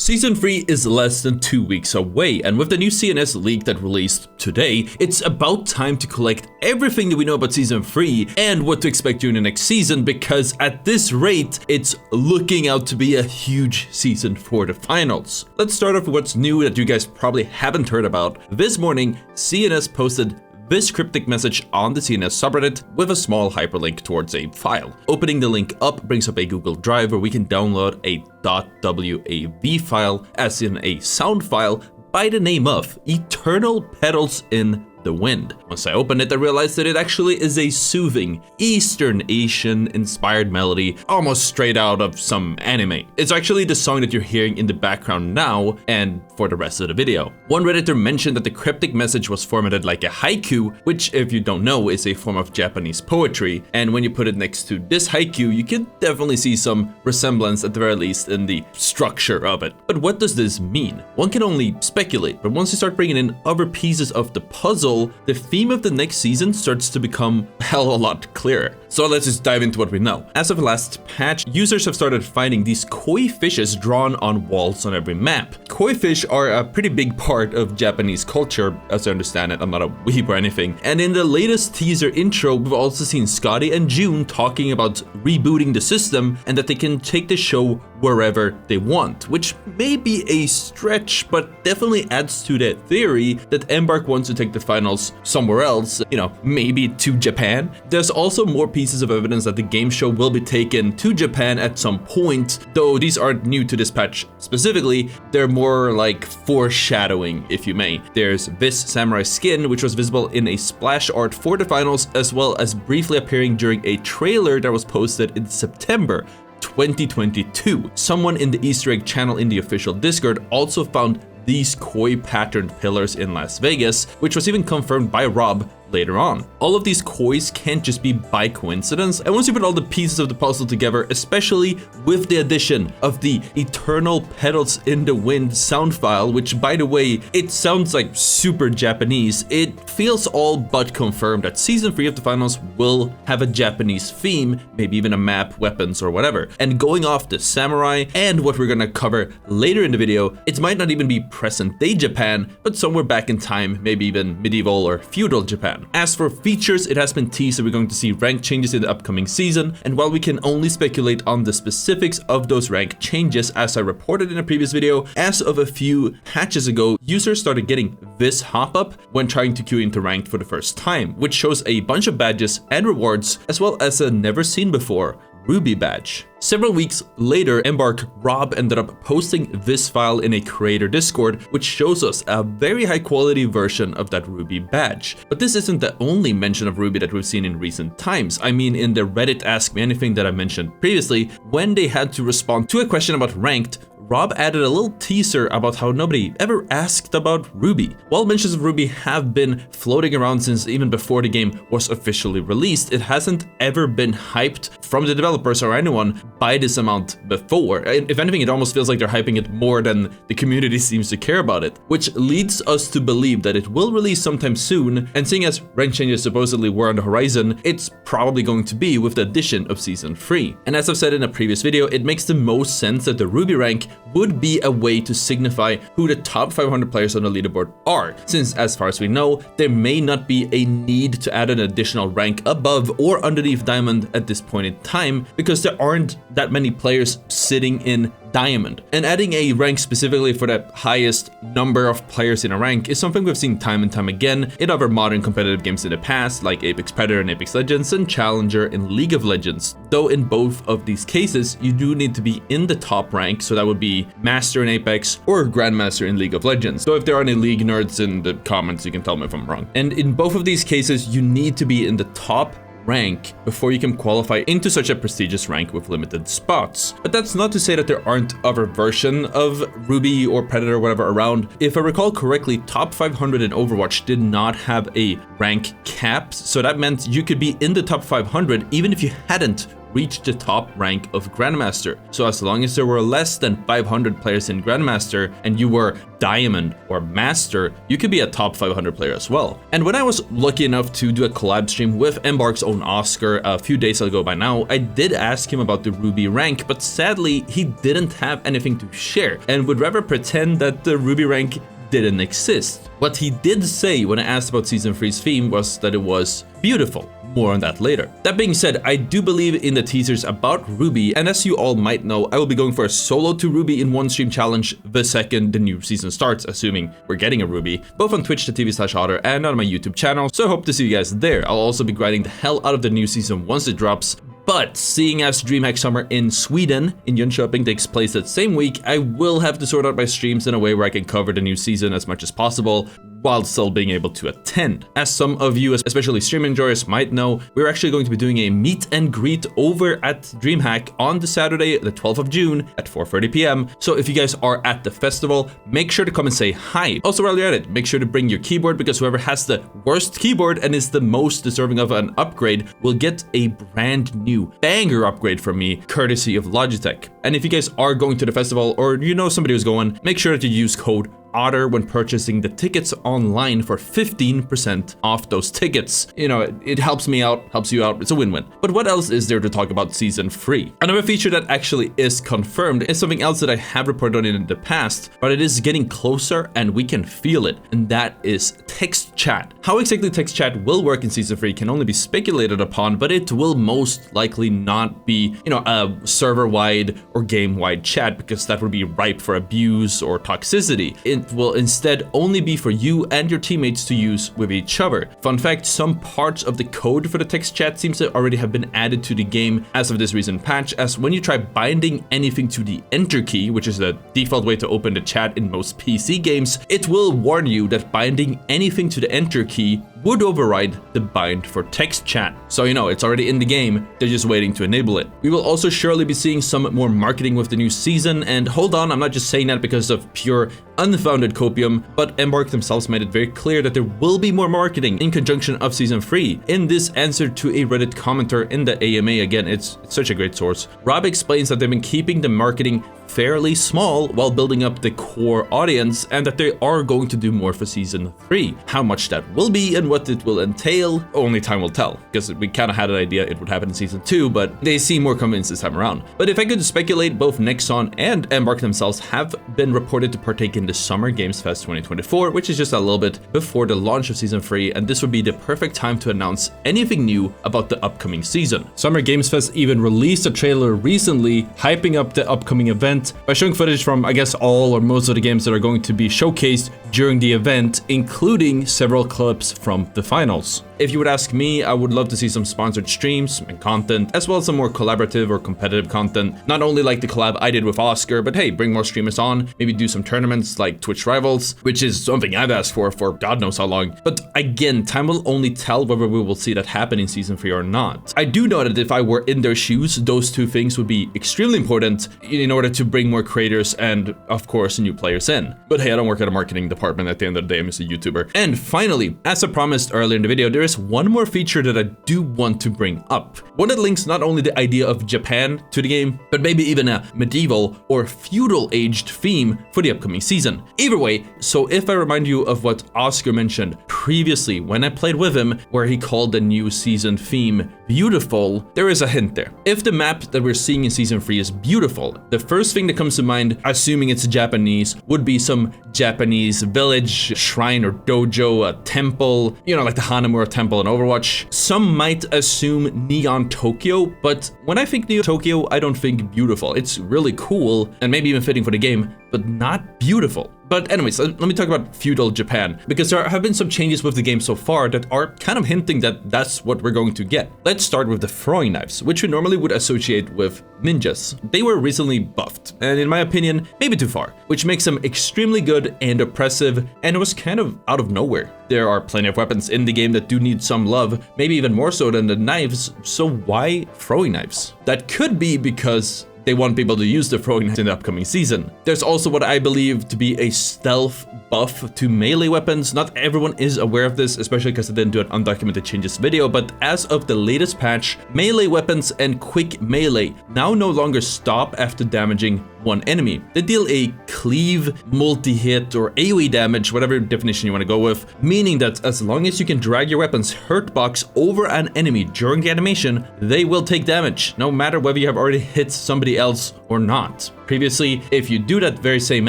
Season 3 is less than 2 weeks away, and with the new CNS leak that released today, it's about time to collect everything that we know about Season 3 and what to expect during the next season, because at this rate, it's looking out to be a huge season for the finals. Let's start off with what's new that you guys probably haven't heard about. This morning, CNS posted this cryptic message on the CNS subreddit with a small hyperlink towards a file. Opening the link up brings up a Google Drive where we can download a .wav file, as in a sound file, by the name of Eternal Petals in the Wind. Once I opened it, I realized that it actually is a soothing Eastern Asian inspired melody, almost straight out of some anime. It's actually the song that you're hearing in the background now and for the rest of the video. One Redditor mentioned that the cryptic message was formatted like a haiku, which, if you don't know, is a form of Japanese poetry, and when you put it next to this haiku, you can definitely see some resemblance, at the very least, in the structure of it. But what does this mean? One can only speculate, but once you start bringing in other pieces of the puzzle, the theme of the next season starts to become a hell of a lot clearer. So let's just dive into what we know. As of the last patch, users have started finding these koi fishes drawn on walls on every map. Koi fish are a pretty big part of Japanese culture, as I understand it. I'm not a weeb or anything. And in the latest teaser intro, we've also seen Scotty and June talking about rebooting the system and that they can take the show wherever they want, which may be a stretch, but definitely adds to the theory that Embark wants to take the finals somewhere else, maybe to Japan. There's also more pieces of evidence that the game show will be taken to Japan at some point, though these aren't new to this patch specifically. They're more like foreshadowing, if you may. There's this samurai skin, which was visible in a splash art for the finals, as well as briefly appearing during a trailer that was posted in September 2022. Someone in the Easter egg channel in the official Discord also found these koi patterned pillars in Las Vegas, which was even confirmed by Rob later on. All of these kois can't just be by coincidence, and once you put all the pieces of the puzzle together, especially with the addition of the Eternal Petals in the Wind sound file, which, by the way, it sounds like super Japanese, it feels all but confirmed that Season 3 of the finals will have a Japanese theme, maybe even a map, weapons, or whatever. And going off the samurai and what we're gonna cover later in the video, it might not even be present day Japan, but somewhere back in time, maybe even medieval or feudal Japan. As for features, it has been teased that we're going to see rank changes in the upcoming season, and while we can only speculate on the specifics of those rank changes, as I reported in a previous video, as of a few patches ago, users started getting this hop-up when trying to queue into ranked for the first time, which shows a bunch of badges and rewards, as well as a never-seen-before Ruby badge. Several weeks later, Embark Rob ended up posting this file in a creator Discord, which shows us a very high quality version of that Ruby badge. But this isn't the only mention of Ruby that we've seen in recent times. I mean, in the Reddit Ask Me Anything that I mentioned previously, when they had to respond to a question about ranked, Rob added a little teaser about how nobody ever asked about Ruby. While mentions of Ruby have been floating around since even before the game was officially released, it hasn't ever been hyped from the developers or anyone by this amount before. If anything, it almost feels like they're hyping it more than the community seems to care about it, which leads us to believe that it will release sometime soon, and seeing as rank changes supposedly were on the horizon, it's probably going to be with the addition of Season 3. And as I've said in a previous video, it makes the most sense that the Ruby rank would be a way to signify who the top 500 players on the leaderboard are, since as far as we know, there may not be a need to add an additional rank above or underneath Diamond at this point in time, because there aren't that many players sitting in Diamond. And adding a rank specifically for the highest number of players in a rank is something we've seen time and time again in other modern competitive games in the past, like Apex Predator in Apex Legends and Challenger in League of Legends. Though in both of these cases, you do need to be in the top rank, so that would be Master in Apex or Grandmaster in League of Legends. So if there are any League nerds in the comments, you can tell me if I'm wrong. And in both of these cases, you need to be in the top rank before you can qualify into such a prestigious rank with limited spots. But that's not to say that there aren't other version of Ruby or Predator or whatever around. If I recall correctly, top 500 in Overwatch did not have a rank cap, so that meant you could be in the top 500 even if you hadn't reach the top rank of Grandmaster. So as long as there were less than 500 players in Grandmaster and you were Diamond or Master, you could be a top 500 player as well. And when I was lucky enough to do a collab stream with Embark's own Oscar a few days ago by now, I did ask him about the Ruby rank, but sadly he didn't have anything to share and would rather pretend that the Ruby rank didn't exist. What he did say when I asked about Season 3's theme was that it was beautiful. More on that later. That being said, I do believe in the teasers about Ruby, and as you all might know, I will be going for a solo to Ruby in one stream challenge the second the new season starts, assuming we're getting a Ruby, both on twitch.tv/Ottr and on my YouTube channel, so I hope to see you guys there. I'll also be grinding the hell out of the new season once it drops. But seeing as DreamHack Summer in Sweden, in Jönköping, takes place that same week, I will have to sort out my streams in a way where I can cover the new season as much as possible, while still being able to attend. As some of you, especially stream enjoyers, might know, we're actually going to be doing a meet and greet over at DreamHack on the Saturday, the 12th of June at 4:30 p.m. So if you guys are at the festival, make sure to come and say hi. Also, while you're at it, make sure to bring your keyboard, because whoever has the worst keyboard and is the most deserving of an upgrade will get a brand new banger upgrade from me, courtesy of Logitech. And if you guys are going to the festival, or you know somebody who's going, make sure that you use code Ottr when purchasing the tickets online for 15% off those tickets. You know, it helps me out, helps you out, it's a win-win. But what else is there to talk about Season 3? Another feature that actually is confirmed is something else that I have reported on in the past, but it is getting closer and we can feel it, and that is text chat. How exactly text chat will work in Season 3 can only be speculated upon, but it will most likely not be, you know, a server-wide or game-wide chat, because that would be ripe for abuse or toxicity. It will instead only be for you and your teammates to use with each other. Fun fact, some parts of the code for the text chat seems to already have been added to the game as of this recent patch, as when you try binding anything to the enter key, which is the default way to open the chat in most PC games, it will warn you that binding anything to the enter key would override the bind for text chat. So you know, it's already in the game, they're just waiting to enable it. We will also surely be seeing some more marketing with the new season, and hold on, I'm not just saying that because of pure unfounded copium, but Embark themselves made it very clear that there will be more marketing in conjunction of Season 3. In this answer to a Reddit commenter in the AMA, again, it's such a great source, Rob explains that they've been keeping the marketing fairly small while building up the core audience, and that they are going to do more for Season 3. How much that will be and what it will entail, only time will tell, because we kind of had an idea it would happen in Season 2, but they seem more convinced this time around. But if I could speculate, both Nexon and Embark themselves have been reported to partake in the Summer Games Fest 2024, which is just a little bit before the launch of Season 3, and this would be the perfect time to announce anything new about the upcoming season. Summer Games Fest even released a trailer recently hyping up the upcoming event by showing footage from, I guess, all or most of the games that are going to be showcased during the event, including several clips from the finals. If you would ask me, I would love to see some sponsored streams and content, as well as some more collaborative or competitive content. Not only like the collab I did with Oscar, but hey, bring more streamers on, maybe do some tournaments like Twitch Rivals, which is something I've asked for God knows how long. But again, time will only tell whether we will see that happen in Season 3 or not. I do know that if I were in their shoes, those two things would be extremely important in order to bring more creators and, of course, new players in. But hey, I don't work at a marketing department. At the end of the day, I'm just a YouTuber. And finally, as I promised earlier in the video, there is one more feature that I do want to bring up. One that links not only the idea of Japan to the game, but maybe even a medieval or feudal aged theme for the upcoming season. Either way, so if I remind you of what Oscar mentioned previously when I played with him, where he called the new season theme beautiful, there is a hint there. If the map that we're seeing in Season 3 is beautiful, the first thing that comes to mind, assuming it's Japanese, would be some Japanese village, shrine or dojo, a temple, you know, like the Hanamura temple in Overwatch. Some might assume Neon Tokyo, but when I think Neon Tokyo, I don't think beautiful. It's really cool and maybe even fitting for the game, but not beautiful. But anyways, let me talk about feudal Japan, because there have been some changes with the game so far that are kind of hinting that that's what we're going to get. Let's start with the throwing knives, which we normally would associate with ninjas. They were recently buffed, and in my opinion, maybe too far, which makes them extremely good and oppressive, and it was kind of out of nowhere. There are plenty of weapons in the game that do need some love, maybe even more so than the knives, so why throwing knives? That could be because they want people to use the throwing knives in the upcoming season. There's also what I believe to be a stealth buff to melee weapons. Not everyone is aware of this, especially because I didn't do an undocumented changes video, but as of the latest patch, melee weapons and quick melee now no longer stop after damaging one enemy. They deal a cleave, multi-hit, or AoE damage, whatever definition you want to go with, meaning that as long as you can drag your weapon's hurt box over an enemy during the animation, they will take damage, no matter whether you have already hit somebody else or not. Previously, if you do that very same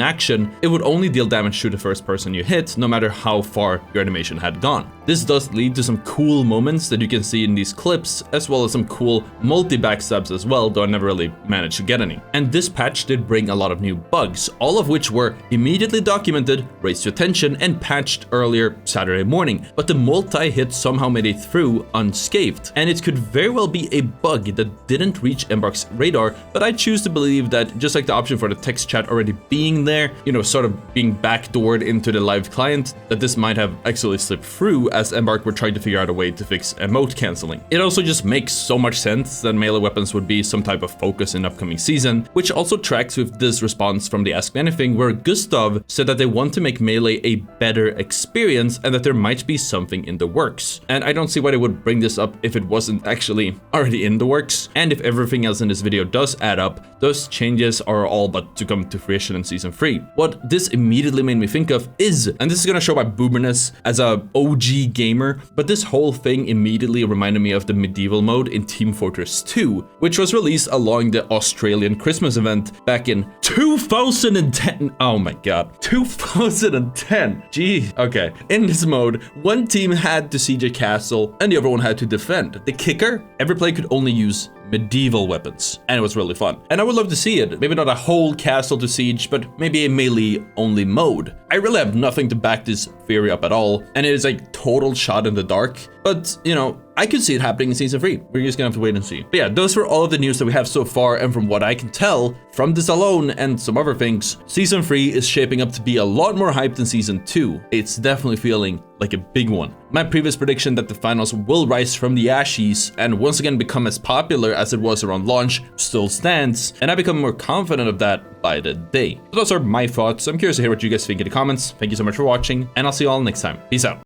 action, it would only deal damage to the first person you hit, no matter how far your animation had gone. This does lead to some cool moments that you can see in these clips, as well as some cool multi-backstabs as well, though I never really managed to get any. And this patch did bring a lot of new bugs, all of which were immediately documented, raised to attention, and patched earlier Saturday morning. But the multi-hit somehow made it through unscathed, and it could very well be a bug that didn't reach Embark's radar, but I choose to believe that just like the option for the text chat already being there, you know, sort of being backdoored into the live client, that this might have actually slipped through as Embark were trying to figure out a way to fix emote canceling. It also just makes so much sense that melee weapons would be some type of focus in the upcoming season, which also tracks with this response from the Ask Me Anything, where Gustav said that they want to make melee a better experience and that there might be something in the works. And I don't see why they would bring this up if it wasn't actually already in the works. And if everything else in this video does add up, those changes are all but to come to fruition in Season 3. What this immediately made me think of is, and this is gonna show my boomerness as a OG gamer, but this whole thing immediately reminded me of the medieval mode in Team Fortress 2, which was released along the Australian Christmas event back in 2010. Oh my god, 2010. Gee, okay. In this mode, one team had to siege a castle and the other one had to defend. The kicker, every player could only use medieval weapons, and it was really fun. And I would love to see it. Maybe not a whole castle to siege, but maybe a melee only mode. I really have nothing to back this theory up at all, and it is a total shot in the dark, but you know, I could see it happening in Season 3. We're just gonna have to wait and see. But yeah, those were all of the news that we have so far, and from what I can tell from this alone and some other things, Season 3 is shaping up to be a lot more hyped than Season 2. It's definitely feeling like a big one. My previous prediction that the finals will rise from the ashes and once again become as popular as it was around launch still stands, and I become more confident of that by the day. So those are my thoughts. I'm curious to hear what you guys think in the comments. Thank you so much for watching, and I'll see you all next time. Peace out.